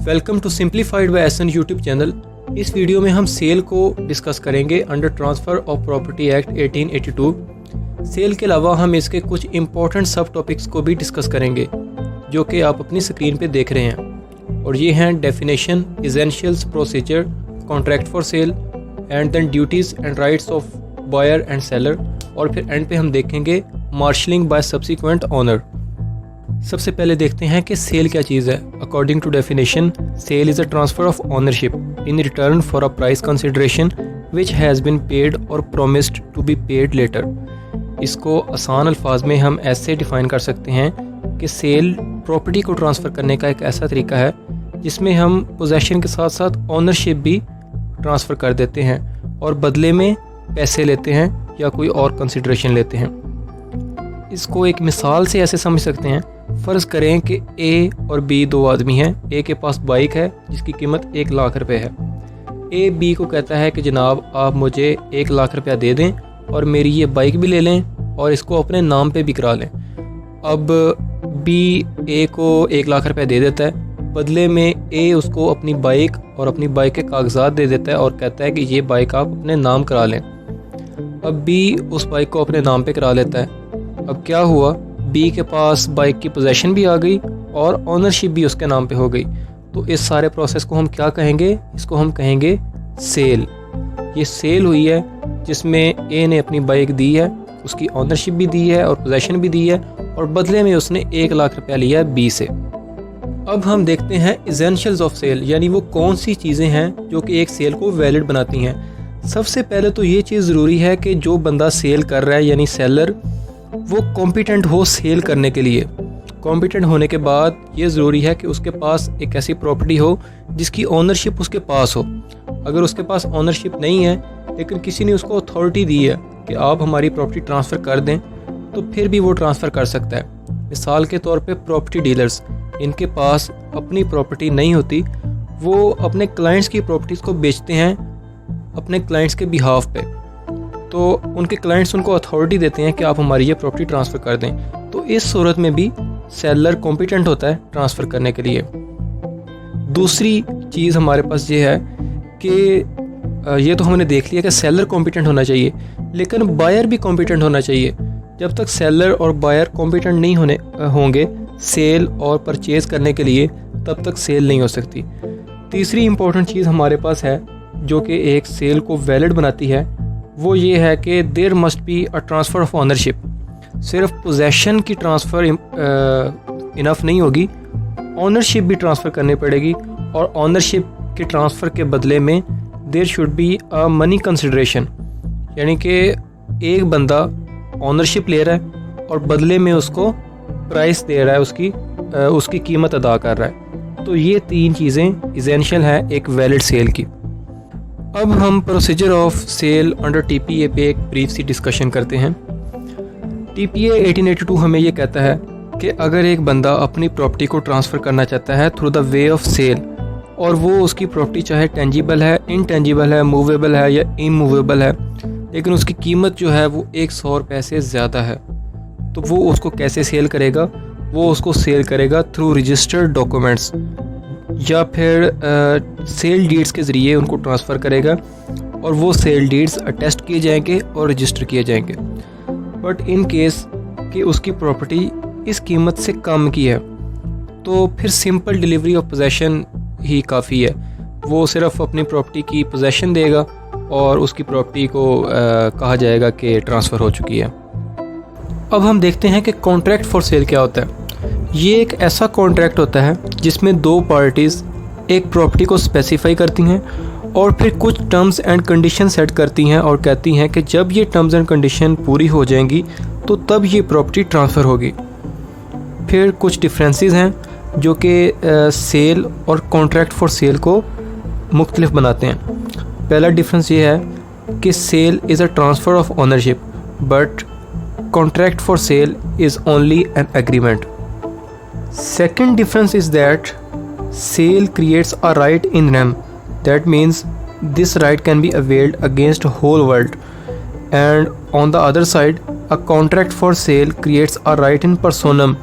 Welcome to simplified by SN YouTube channel. इस video में हम सेल को डिस्कस करेंगे under transfer of property act 1882। Sale के अलावा हम इसके कुछ इंपॉर्टेंट सब टॉपिक्स को भी डिस्कस करेंगे जो कि आप अपनी स्क्रीन पे देख रहे हैं, और ये हैं definition, essentials, procedure, contract for sale and then duties and rights of buyer and seller, और फिर एंड पे हम देखेंगे मार्शलिंग बाय सब्सिक्वेंट ऑनर। सबसे पहले देखते हैं कि सेल क्या चीज़ है। According to definition, sale is a transfer of ownership in return for a price consideration which has been paid और promised to be paid later. इसको आसान अल्फाज में हम ऐसे डिफ़ाइन कर सकते हैं कि सेल प्रॉपर्टी को ट्रांसफ़र करने का एक ऐसा तरीका है जिसमें हम पोजेशन के साथ साथ ऑनरशिप भी ट्रांसफ़र कर देते हैं और बदले में पैसे लेते हैं या कोई और कंसिडरेशन लेते हैं। इसको एक मिसाल से ऐसे समझ सकते हैं। फ़र्ज़ करें कि ए और बी दो आदमी हैं। ए के पास बाइक है जिसकी कीमत 1 लाख रुपए है। ए बी को कहता है कि जनाब आप मुझे 1 लाख रुपया दे दें और मेरी ये बाइक भी ले लें और इसको अपने नाम पे भी करा लें। अब बी ए को 1 लाख रुपया दे देता है, बदले में ए उसको अपनी बाइक और अपनी बाइक के कागजात दे देता है और कहता है कि ये बाइक आप अपने नाम करा लें। अब बी उस बाइक को अपने नाम पे करा लेता है। अब क्या हुआ, बी के पास बाइक की पोजीशन भी आ गई और ऑनरशिप भी उसके नाम पे हो गई। तो इस सारे प्रोसेस को हम क्या कहेंगे? इसको हम कहेंगे सेल। ये सेल हुई है जिसमें ए ने अपनी बाइक दी है, उसकी ऑनरशिप भी दी है और पोजीशन भी दी है, और बदले में उसने 1 लाख रुपया लिया है बी से। अब हम देखते हैं एसेंशियल्स ऑफ सेल, यानी वो कौन सी चीज़ें हैं जो कि एक सेल को वैलिड बनाती हैं। सबसे पहले तो ये चीज़ ज़रूरी है कि जो बंदा सेल कर रहा है यानी सेलर, वो कॉम्पिटेंट हो सेल करने के लिए। कॉम्पिटेंट होने के बाद ये ज़रूरी है कि उसके पास एक ऐसी प्रॉपर्टी हो जिसकी ओनरशिप उसके पास हो। अगर उसके पास ओनरशिप नहीं है लेकिन किसी ने उसको अथॉरिटी दी है कि आप हमारी प्रॉपर्टी ट्रांसफ़र कर दें, तो फिर भी वो ट्रांसफ़र कर सकता है। मिसाल के तौर पे प्रॉपर्टी डीलर्स, इनके पास अपनी प्रॉपर्टी नहीं होती, वो अपने क्लाइंट्स की प्रॉपर्टीज़ को बेचते हैं अपने क्लाइंट्स के बिहाफ पे। तो उनके क्लाइंट्स उनको अथॉरिटी देते हैं कि आप हमारी ये प्रॉपर्टी ट्रांसफ़र कर दें। तो इस सूरत में भी सेलर कॉम्पिटेंट होता है ट्रांसफ़र करने के लिए। दूसरी चीज़ हमारे पास ये है कि ये तो हमने देख लिया कि सेलर कॉम्पिटेंट होना चाहिए, लेकिन बायर भी कॉम्पिटेंट होना चाहिए। जब तक सेलर और बायर कॉम्पिटेंट नहीं होंगे सेल और परचेज़ करने के लिए, तब तक सेल नहीं हो सकती। तीसरी इम्पोर्टेंट चीज़ हमारे पास है जो कि एक सेल को वैलिड बनाती है, वो ये है कि there must be a transfer of ownership. सिर्फ पोजेशन की ट्रांसफ़र इनफ नहीं होगी, ऑनरशिप भी ट्रांसफ़र करनी पड़ेगी, और ऑनरशिप के ट्रांसफ़र के बदले में there should be a money consideration, यानी कि एक बंदा ऑनरशिप ले रहा है और बदले में उसको प्राइस दे रहा है, उसकी कीमत अदा कर रहा है। तो ये 3 चीज़ें एसेंशियल हैं एक वैलिड सेल की। अब हम procedure of sale under TPA पे एक ब्रीफ सी डिस्कशन करते हैं। टीपीए 1882 हमें ये कहता है कि अगर एक बंदा अपनी प्रॉपर्टी को ट्रांसफ़र करना चाहता है through the way of sale, और वो उसकी प्रॉपर्टी चाहे टेंजिबल है, इनटेंजिबल है, मूवेबल है या इमूवेबल है, लेकिन उसकी कीमत जो है वो 100 रुपये से ज़्यादा है, तो वो उसको कैसे सेल करेगा? वो उसको सेल करेगा थ्रू रजिस्टर्ड डॉक्यूमेंट्स या फिर सेल डीड्स के ज़रिए उनको ट्रांसफ़र करेगा, और वो सेल डीड्स अटेस्ट किए जाएंगे और रजिस्टर किए जाएंगे। बट इन केस कि उसकी प्रॉपर्टी इस कीमत से कम की है, तो फिर सिंपल डिलीवरी ऑफ पोजेशन ही काफ़ी है। वो सिर्फ अपनी प्रॉपर्टी की पोजेशन देगा और उसकी प्रॉपर्टी को कहा जाएगा कि ट्रांसफ़र हो चुकी है। अब हम देखते हैं कि कॉन्ट्रैक्ट फॉर सेल क्या होता है। ये एक ऐसा कॉन्ट्रैक्ट होता है जिसमें 2 पार्टीज़ एक प्रॉपर्टी को स्पेसिफाई करती हैं और फिर कुछ टर्म्स एंड कंडीशन सेट करती हैं और कहती हैं कि जब ये टर्म्स एंड कंडीशन पूरी हो जाएंगी तो तब ये प्रॉपर्टी ट्रांसफ़र होगी। फिर कुछ डिफरेंसेस हैं जो कि सेल और कॉन्ट्रैक्ट फॉर सेल को मुख्तलिफ बनाते हैं। पहला डिफरेंस ये है कि sale is a transfer of ownership, but contract for sale is only an agreement. Second difference is that sale creates a right in rem. That means this right can be availed against whole world. And on the other side, a contract for sale creates a right in personam.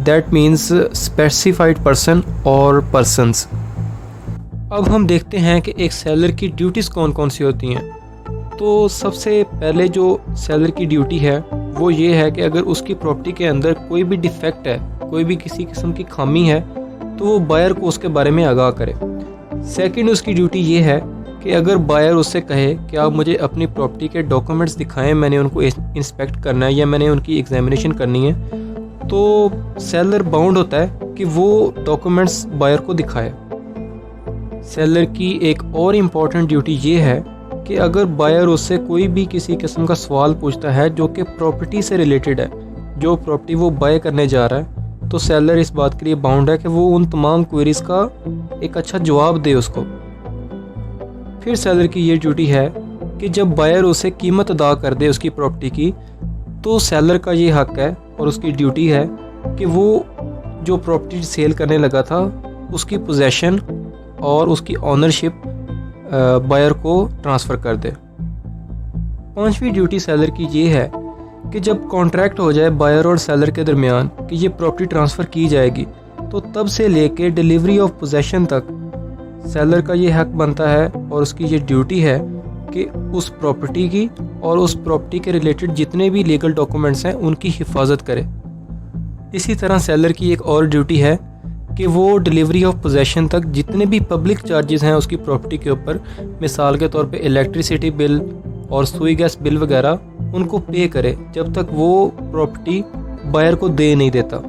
That means specified person or persons. अब हम देखते हैं कि एक seller की duties कौन कौन सी होती हैं। तो सबसे पहले जो सेलर की ड्यूटी है वो ये है कि अगर उसकी प्रॉपर्टी के अंदर कोई भी डिफेक्ट है, कोई भी किसी किस्म की खामी है, तो वो बायर को उसके बारे में आगाह करे। सेकंड, उसकी ड्यूटी ये है कि अगर बायर उससे कहे कि आप मुझे अपनी प्रॉपर्टी के डॉक्यूमेंट्स दिखाएं, मैंने उनको इंस्पेक्ट करना है या मैंने उनकी एग्जामिनेशन करनी है, तो सेलर बाउंड होता है कि वो डॉक्यूमेंट्स बायर को दिखाए। सेलर की एक और इम्पॉर्टेंट ड्यूटी ये है कि अगर बायर उससे कोई भी किसी किस्म का सवाल पूछता है जो कि प्रॉपर्टी से रिलेटेड है, जो प्रॉपर्टी वो बाय करने जा रहा है, तो सेलर इस बात के लिए बाउंड है कि वो उन तमाम क्वेरीज का एक अच्छा जवाब दे उसको। फिर सेलर की ये ड्यूटी है कि जब बायर उसे कीमत अदा कर दे उसकी प्रॉपर्टी की, तो सेलर का ये हक है और उसकी ड्यूटी है कि वो जो प्रॉपर्टी सेल करने लगा था उसकी पोजेशन और उसकी ऑनरशिप बायर को ट्रांसफ़र कर दे। पांचवी ड्यूटी सेलर की ये है कि जब कॉन्ट्रैक्ट हो जाए बायर और सेलर के दरमियान कि ये प्रॉपर्टी ट्रांसफ़र की जाएगी, तो तब से लेके डिलीवरी ऑफ पोजेशन तक सेलर का ये हक बनता है और उसकी ये ड्यूटी है कि उस प्रॉपर्टी की और उस प्रॉपर्टी के रिलेटेड जितने भी लीगल डॉक्यूमेंट्स हैं उनकी हिफाजत करे। इसी तरह सेलर की एक और ड्यूटी है कि वो डिलीवरी ऑफ पोजेशन तक जितने भी पब्लिक चार्जेस हैं उसकी प्रॉपर्टी के ऊपर, मिसाल के तौर पे इलेक्ट्रिसिटी बिल और सुई गैस बिल वगैरह, उनको पे करे जब तक वो प्रॉपर्टी बायर को दे नहीं देता।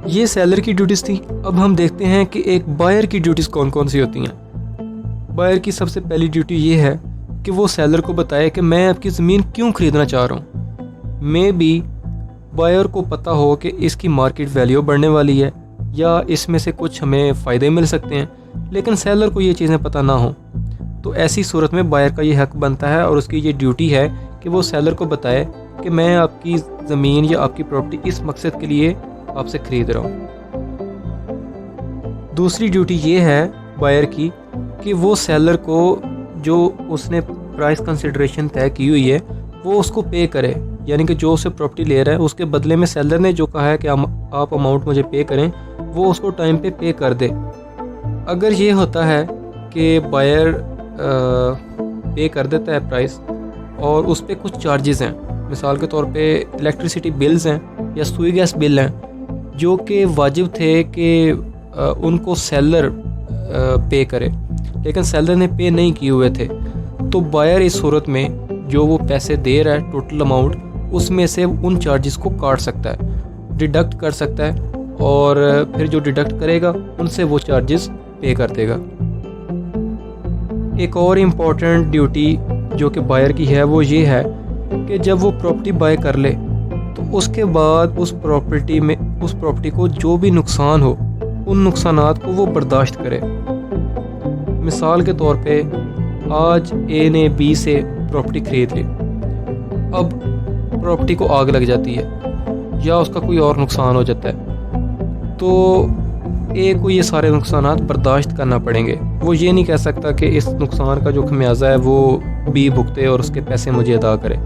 ये सेलर की ड्यूटीज़ थी। अब हम देखते हैं कि एक बायर की ड्यूटीज़ कौन कौन सी होती हैं। बायर की सबसे पहली ड्यूटी ये है कि वो सेलर को बताए कि मैं आपकी ज़मीन क्यों ख़रीदना चाह रहा हूँ। मे बी बायर को पता हो कि इसकी मार्केट वैल्यू बढ़ने वाली है या इसमें से कुछ हमें फ़ायदे मिल सकते हैं, लेकिन सेलर को ये चीज़ें पता ना हो, तो ऐसी सूरत में बायर का ये हक बनता है और उसकी ये ड्यूटी है कि वो सेलर को बताए कि मैं आपकी ज़मीन या आपकी प्रॉपर्टी इस मकसद के लिए आपसे ख़रीद रहा हूँ। दूसरी ड्यूटी ये है बायर की कि वो सेलर को जो उसने प्राइस कंसिडरेशन तय की हुई है वो उसको पे करे, यानी कि जो उसे प्रॉपर्टी ले रहा है उसके बदले में सेलर ने जो कहा है कि आप अमाउंट मुझे पे करें, वो उसको टाइम पे कर दे। अगर ये होता है कि बायर पे कर देता है प्राइस और उस पर कुछ चार्जेस हैं, मिसाल के तौर पे इलेक्ट्रिसिटी बिल्स हैं या सुई गैस बिल हैं जो कि वाजिब थे कि उनको सेलर पे करे, लेकिन सेलर ने पे नहीं किए हुए थे, तो बायर इस सूरत में जो वो पैसे दे रहा है टोटल अमाउंट, उसमें से उन चार्जेस को काट सकता है, डिडक्ट कर सकता है और फिर जो डिडक्ट करेगा उनसे वो चार्जेस पे कर देगा। एक और इम्पॉर्टेंट ड्यूटी जो कि बायर की है वो ये है कि जब वो प्रॉपर्टी बाय कर ले तो उसके बाद उस प्रॉपर्टी को जो भी नुकसान हो उन नुकसानात को वो बर्दाश्त करे। मिसाल के तौर पे आज ए ने बी से प्रॉपर्टी खरीद ली, अब प्रॉपर्टी को आग लग जाती है या उसका कोई और नुकसान हो जाता है, तो ए को ये सारे नुकसानात बर्दाश्त करना पड़ेंगे। वो ये नहीं कह सकता कि इस नुकसान का जो खमियाजा है वो बी भुगते और उसके पैसे मुझे अदा करे।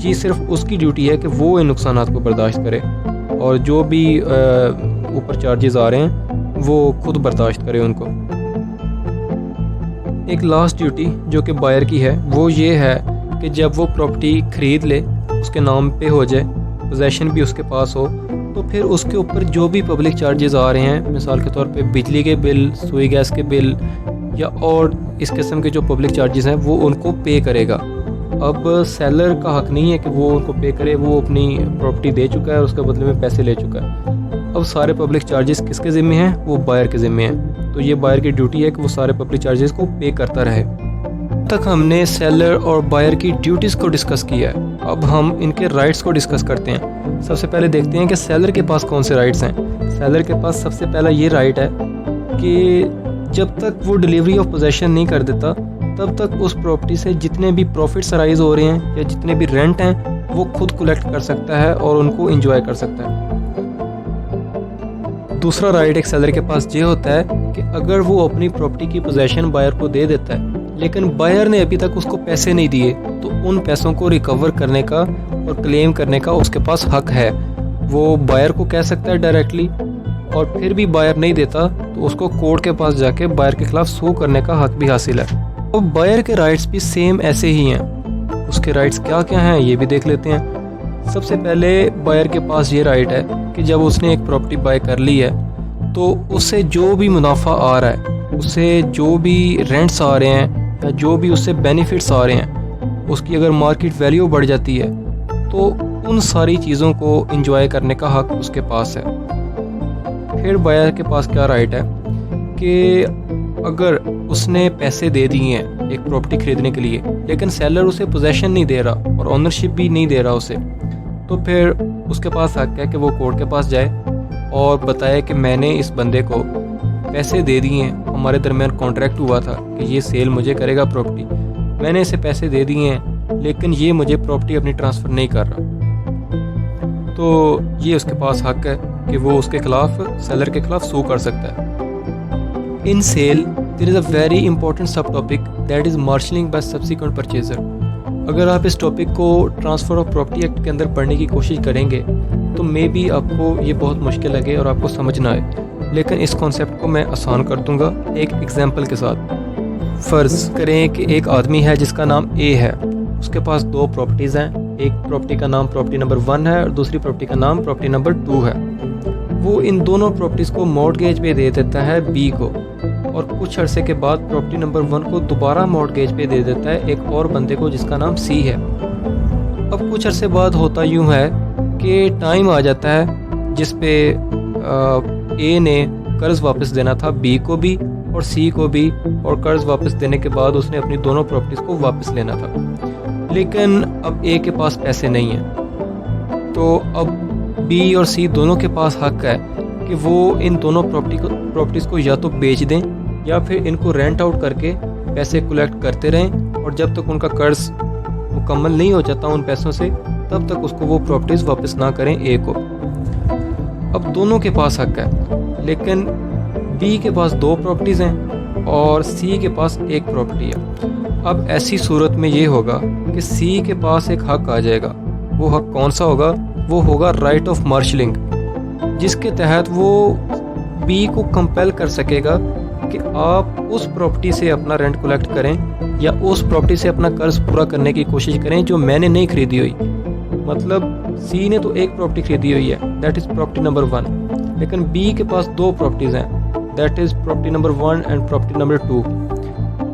ये सिर्फ उसकी ड्यूटी है कि वो इन नुकसानात को बर्दाश्त करे और जो भी ऊपर चार्जेस आ रहे हैं वो खुद बर्दाश्त करे उनको। एक लास्ट ड्यूटी जो कि बायर की है वो ये है कि जब वो प्रॉपर्टी ख़रीद ले, उसके नाम पे हो जाए, पोजेशन भी उसके पास हो, तो फिर उसके ऊपर जो भी पब्लिक चार्जेस आ रहे हैं, मिसाल के तौर पे बिजली के बिल, सुई गैस के बिल या और इस किस्म के जो पब्लिक चार्जेस हैं वो उनको पे करेगा। अब सेलर का हक नहीं है कि वो उनको पे करे, वो अपनी प्रॉपर्टी दे चुका है और उसके बदले में पैसे ले चुका है। अब सारे पब्लिक चार्जेस किसके ज़िम्मे हैं? वो बायर के ज़िम्मे हैं। तो ये बायर की ड्यूटी है कि वो सारे पब्लिक चार्जेस को पे करता रहे। अब तक हमने सेलर और बायर की ड्यूटीज़ को डिस्कस किया है, अब हम इनके राइट्स को डिस्कस करते हैं। सबसे पहले देखते हैं कि सेलर के पास कौन से राइट्स हैं। सेलर के पास सबसे पहला ये राइट है कि जब तक वो डिलीवरी ऑफ पोजेशन नहीं कर देता तब तक उस प्रॉपर्टी से जितने भी प्रॉफिट्स अराइज हो रहे हैं या जितने भी रेंट हैं वो खुद कलेक्ट कर सकता है और उनको एंजॉय कर सकता है। दूसरा राइट एक सेलर के पास ये होता है कि अगर वो अपनी प्रॉपर्टी की पोजेशन बायर को दे देता है लेकिन बायर ने अभी तक उसको पैसे नहीं दिए, तो उन पैसों को रिकवर करने का और क्लेम करने का उसके पास हक है। वो बायर को कह सकता है डायरेक्टली और फिर भी बायर नहीं देता तो उसको कोर्ट के पास जाके बायर के खिलाफ सू करने का हक भी हासिल है। तो बायर के राइट्स भी सेम ऐसे ही हैं। उसके राइट्स क्या क्या हैं ये भी देख लेते हैं। सबसे पहले बायर के पास ये राइट है कि जब उसने एक प्रॉपर्टी बाय कर ली है तो उससे जो भी मुनाफा आ रहा है, उससे जो भी रेंट्स आ रहे हैं या जो भी उससे बेनिफिट्स आ रहे हैं, उसकी अगर मार्केट वैल्यू बढ़ जाती है तो उन सारी चीज़ों को एंजॉय करने का हक उसके पास है। फिर बायर के पास क्या राइट है कि अगर उसने पैसे दे दिए हैं एक प्रॉपर्टी ख़रीदने के लिए लेकिन सेलर उसे पोजेसन नहीं दे रहा और ओनरशिप भी नहीं दे रहा उसे, तो फिर उसके पास हक है कि वो कोर्ट के पास जाए और बताए कि मैंने इस बंदे को पैसे दे दिए हैं, हमारे दरमियान कॉन्ट्रैक्ट हुआ था कि ये सेल मुझे करेगा प्रॉपर्टी, मैंने इसे पैसे दे दिए हैं लेकिन ये मुझे प्रॉपर्टी अपनी ट्रांसफ़र नहीं कर रहा। तो ये उसके पास हक है कि वो उसके खिलाफ, सेलर के खिलाफ सू कर सकता है। In sale there is a very important sub topic that is marshalling by subsequent purchaser. अगर आप इस टॉपिक को ट्रांसफ़र ऑफ प्रॉपर्टी एक्ट के अंदर पढ़ने की कोशिश करेंगे तो मे बी आपको ये बहुत मुश्किल लगे और आपको समझ ना आए, लेकिन इस कॉन्सेप्ट को मैं आसान कर दूंगा एक एग्जांपल के साथ। फ़र्ज़ करें कि एक आदमी है जिसका नाम ए है, उसके पास दो प्रॉपर्टीज़ हैं, एक प्रॉपर्टी का नाम प्रॉपर्टी नंबर 1 है और दूसरी प्रॉपर्टी का नाम प्रॉपर्टी नंबर 2 है। वो इन दोनों प्रॉपर्टीज़ को मॉर्टगेज पे दे देता है बी को और कुछ अरसे के बाद प्रॉपर्टी नंबर 1 को दोबारा मॉर्टगेज पे दे देता है एक और बंदे को जिसका नाम सी है। अब कुछ अरसे बाद होता यूँ है कि टाइम आ जाता है जिस पे ए ने कर्ज़ वापस देना था बी को भी और सी को भी, और कर्ज़ वापस देने के बाद उसने अपनी दोनों प्रॉपर्टीज़ को वापस लेना था, लेकिन अब ए के पास पैसे नहीं हैं। तो अब बी और सी दोनों के पास हक है कि वो इन दोनों प्रॉपर्टीज़ को या तो बेच दें या फिर इनको रेंट आउट करके पैसे कलेक्ट करते रहें और जब तक उनका कर्ज़ मुकम्मल नहीं हो जाता उन पैसों से तब तक उसको वो प्रॉपर्टीज़ वापस ना करें ए को। अब दोनों के पास हक है, लेकिन बी के पास 2 प्रॉपर्टीज़ हैं और सी के पास 1 प्रॉपर्टी है। अब ऐसी सूरत में ये होगा कि सी के पास एक हक आ जाएगा। वो हक कौन सा होगा? वो होगा राइट ऑफ मार्शलिंग, जिसके तहत वो बी को कंपेल कर सकेगा कि आप उस प्रॉपर्टी से अपना रेंट कलेक्ट करें या उस प्रॉपर्टी से अपना कर्ज पूरा करने की कोशिश करें जो मैंने नहीं खरीदी हुई। मतलब सी ने तो एक प्रॉपर्टी खरीदी हुई है, दैट इज़ प्रॉपर्टी नंबर 1, लेकिन बी के पास 2 प्रॉपर्टीज़ हैं, that is property number 1 and property number 2।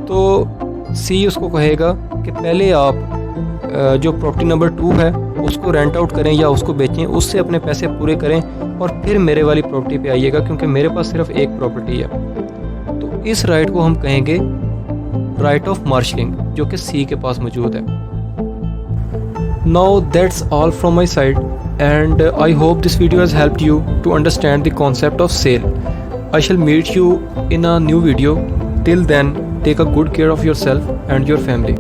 तो सी उसको कहेगा कि पहले आप जो प्रॉपर्टी नंबर 2 है उसको रेंट आउट करें या उसको बेचें, उससे अपने पैसे पूरे करें और फिर मेरे वाली प्रॉपर्टी पे आइएगा क्योंकि मेरे पास सिर्फ एक प्रॉपर्टी है। तो इस राइट को हम कहेंगे राइट ऑफ मार्शलिंग, जो कि सी के पास मौजूद है। Now that's all from my side, and I hope this video has helped you to understand the concept of sale. I shall meet you in a new video. Till then, take a good care of yourself and your family.